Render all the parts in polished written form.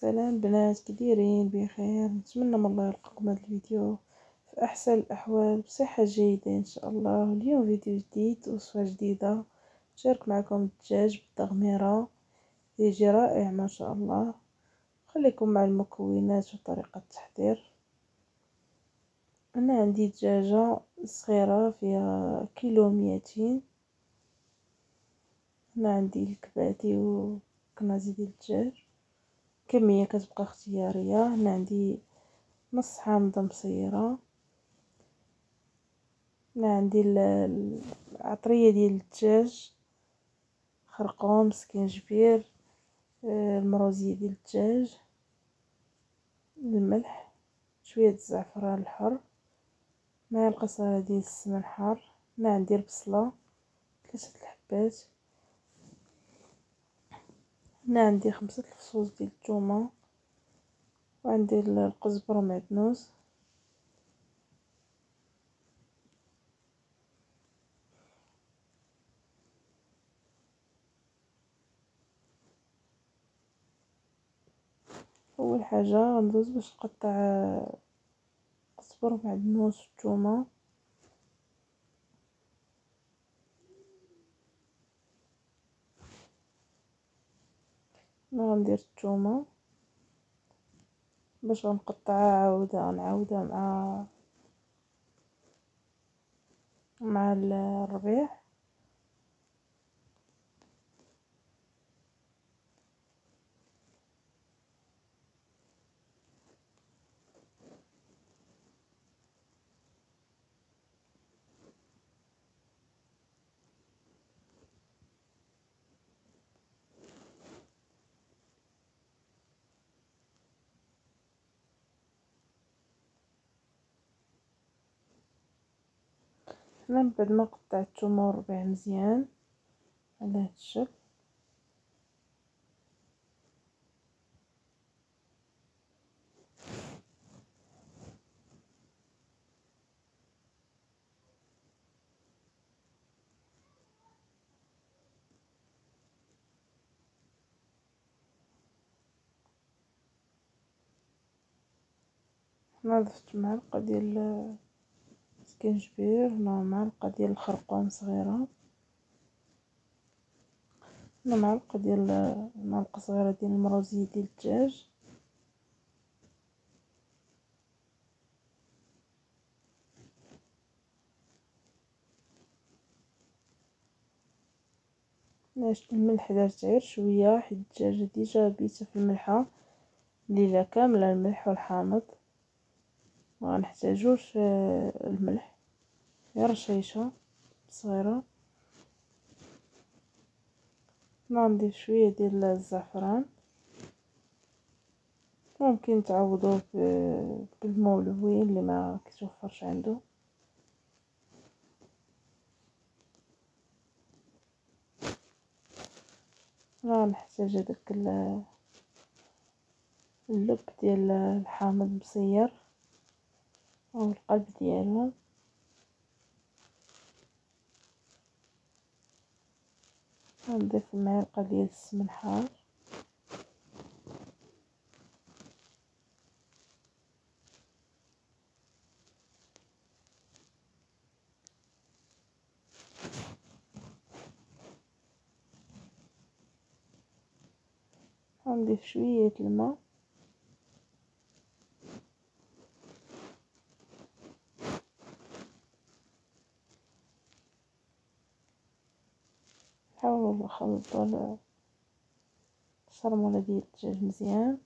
سلام بنات، كديرين بخير؟ نتمنى من الله يلقاكم هذا الفيديو في احسن الاحوال بصحه جيده ان شاء الله. اليوم فيديو جديد، وصفه جديده نشارك معكم الدجاج بالتغميره، يجي رائع ما شاء الله. خليكم مع المكونات وطريقه التحضير. انا عندي دجاجه صغيره فيها كيلو 200. هنا عندي الكباتي وكنازي ديال الدجاج، كمية كتبقى اختيارية. هنا عندي نص حامضة مصيرة. هنا عندي العطرية ديال الدجاج، خرقوم، سكنجبير، المروزية ديال الدجاج، الملح، شوية الزعفران الحر، معلقة صغيرة ديال السمن الحار. هنا عندي البصلة 3 الحبات. هنا عندي 5 الفصوص ديال الثومة، وعندي القزبر ومعدنوس. اول حاجه غندوز باش نقطع قزبر ومعدنوس والثومه. انا غندير الثومه باش غنقطعها، نعاودها مع الربيع. هنا من بعد ما قطعت الثومه والربيع مزيان على هاد الشكل، هنا ضفت معلقه ديال السكنجبير، هنا معلقه ديال الخرقوم صغيره، هنا معلقه صغيره ديال المروزيه ديال الدجاج. الملح درت غير شويه، حيت الدجاجه ديجا بيته في الملحه، الليله كامله الملح والحامض، ما غنحتاجوش الملح، غير رشيشه صغيره. نضيف شويه ديال الزعفران، ممكن تعوضوه بالمولوين اللي ما كيتوفرش عنده. نحتاج هذاك اللب ديال الحامض مصير او القلب ديالو. نضيف معلقه ديال السمن الحار، نضيف شويه الماء، نحاول نخلطوا الشرموله ديال الدجاج مزيان.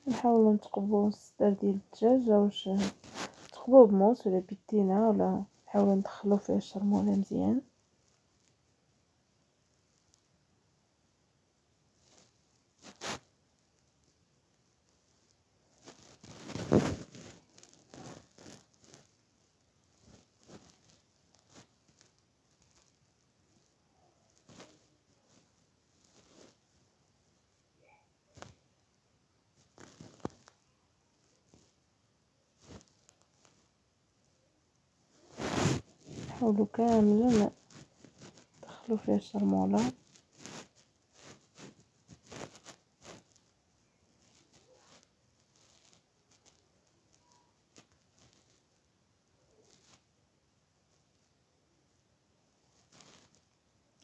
نحاولوا نتقبوا الصدر ديال الدجاج، واش تقبوه بموس ولا بيدينا، ولا نحاولوا ندخلوا فيه الشرموله مزيان. نحاولوا كاملا ندخلوا فيه الشرموله.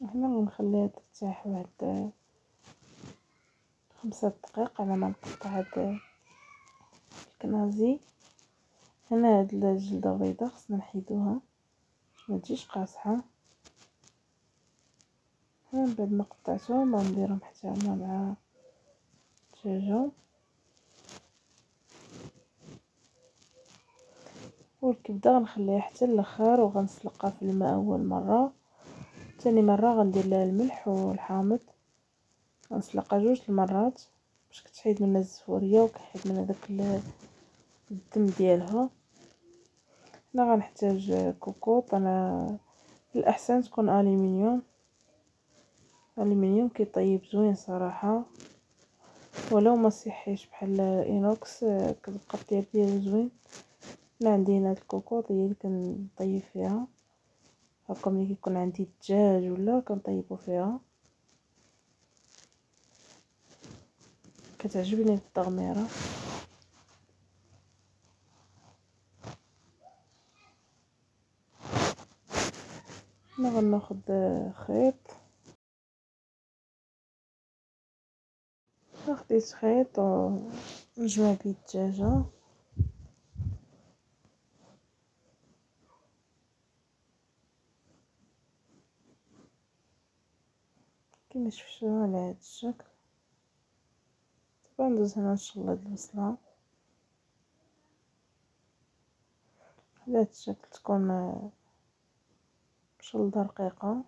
هنا غنخليها ترتاح واحد 5 دقائق على ما نقطع هاد الكنازي. هنا هاد الجلده البيضاء خصنا نحيدوها ما تجيش قاصحه. من بعد ما قطعتهم غنديرهم حتى هما مع الدجاجه. والكبده غنخليها حتى الاخر وغنسلقها في الماء اول مره. ثاني مره غندير لها الملح والحامض، غنسلقها 2 المرات باش كتحيد منها الزفوريه وكيحيد من داك الدم ديالها. هنا غنحتاج كوكوط، انا الاحسن تكون الومنيوم كيطيب زوين صراحه، ولو ما صحيش بحال اينوكس كتبقى الطياب ديالو زوين. انا عندي هنا الكوكوط هي اللي كنطيب فيها، هكا ملي كيكون عندي الدجاج ولا كنطيبو فيها، كتعجبني في التغميره. هنا غناخد خيط، خديت خيط ونجمع بيه الدجاجه. كما شفتوا على هذا الشكل. طبعا ندوز هنا نشغل هاد البصله على هاد الشكل، تكون شلضه رقيقه.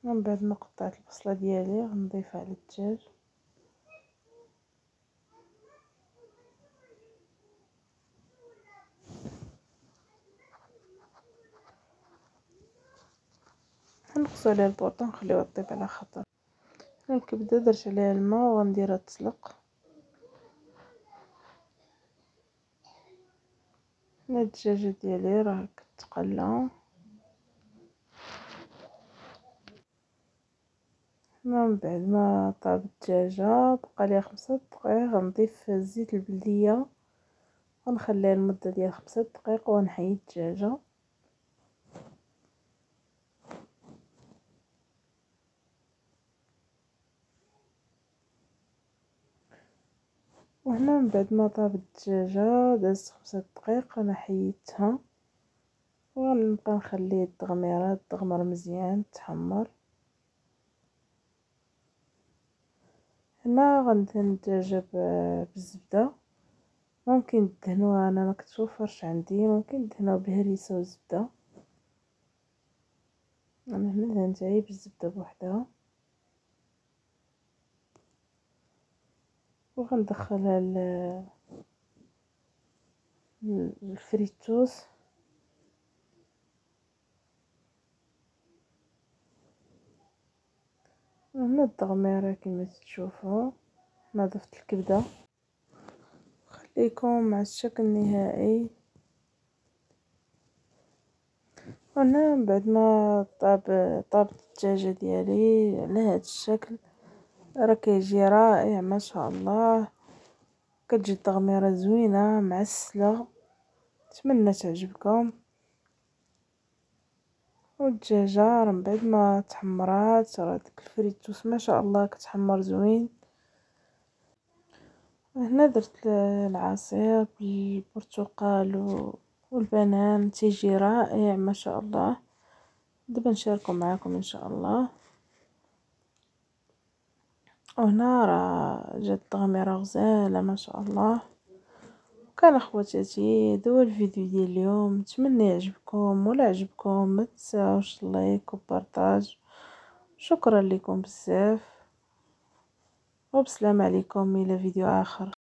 من بعد ما قطعت البصله ديالي غنضيفها على الدجاج. نقصوا عليها البوطه نخليوها طيب على خاطر. الكبده درت عليها الماء وغنديرها تسلق. هنا الدجاجه ديالي راه كتقلى. من بعد ما طاب الدجاجه بقى ليها 5 دقائق غنضيف الزيت البلديه ونخليها المده ديال 5 دقائق ونحيد الدجاجه. وهنا من بعد ما طاب الدجاجه دازت 5 دقائق انا حيدتها ونبقى نخلي التغميره تغمر مزيان تحمر. هنا غندهن الدجاجه بالزبده، ممكن تدهنوها، انا ما كتوفرش عندي، ممكن تدهنوها بهريسه وزبده. انا هنا دهنتها غير بالزبده بوحدها وغندخلها الفريتوس. هنا التغميره كما تشوفوا. هنا ضفت الكبده، خليكم مع الشكل النهائي. هنا من بعد ما طابت الدجاجه ديالي على هذا الشكل راه كيجي رائع ما شاء الله، كتجي التغميره زوينه معسله، نتمنى تعجبكم. والدجاجه راه من بعد ما تحمرات راه داك الفريتوس ما شاء الله كتحمر زوين. هنا درت العصير بالبرتقال والبنان تيجي رائع ما شاء الله. دابا نشاركو معاكم ان شاء الله. وهنا راه جات التغميره غزاله ما شاء الله. كان اخواتاتي هذا هو الفيديو ديال اليوم، نتمنى يعجبكم، ولا عجبكم ما تنساوش لايك وبارطاج. شكرا لكم بزاف وبسلام عليكم الى فيديو اخر.